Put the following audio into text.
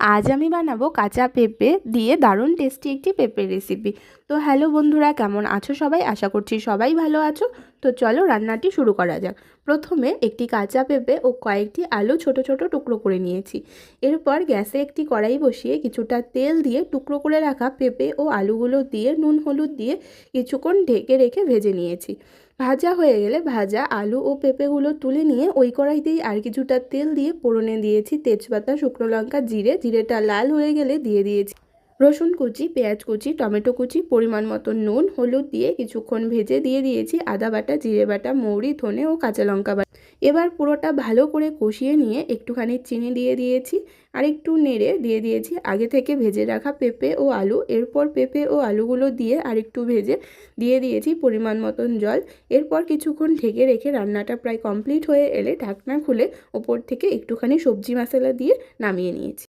আজ আমি বানাবো কাঁচা পেঁপে দিয়ে দারুণ টেস্টি একটি পেঁপের রেসিপি। তো হ্যালো বন্ধুরা, কেমন আছো সবাই? আশা করছি সবাই ভালো আছো। তো চলো রান্নাটি শুরু করা যাক। প্রথমে একটি কাঁচা পেঁপে ও কয়েকটি আলু ছোট ছোট টুকরো করে নিয়েছি। এরপর গ্যাসে একটি কড়াই বসিয়ে কিছুটা তেল দিয়ে টুকরো করে রাখা পেঁপে ও আলুগুলো দিয়ে নুন হলুদ দিয়ে কিছুক্ষণ ঢেকে রেখে ভেজে নিয়েছি। ভাজা হয়ে গেলে ভাজা আলু ও পেঁপেগুলো তুলে নিয়ে ওই কড়াইতেই আর কিছুটা তেল দিয়ে ফোড়নে দিয়েছি তেজপাতা, শুকনো লঙ্কা, জিরেটা লাল হয়ে গেলে দিয়ে দিয়েছি রসুন কুচি, পেঁয়াজ কুচি, টমেটো কুচি, পরিমাণ মতো নুন হলুদ দিয়ে কিছুক্ষণ ভেজে দিয়ে দিয়েছি আদা বাটা, জিরে বাটা, মৌরি, ধনে ও কাঁচা লঙ্কা বাটা। এবার পুরোটা ভালো করে কষিয়ে নিয়ে একটুখানি চিনি দিয়ে দিয়েছি আর একটু নেড়ে দিয়ে দিয়েছি আগে থেকে ভেজে রাখা পেঁপে ও আলু। এরপর পেঁপে ও আলুগুলো দিয়ে আরেকটু ভেজে দিয়ে দিয়েছি পরিমাণ মতন জল। এরপর কিছুক্ষণ ঢেকে রেখে রান্নাটা প্রায় কমপ্লিট হয়ে এলে ঢাকনা খুলে ওপর থেকে একটুখানি সবজি মশলা দিয়ে নামিয়ে নিয়েছি।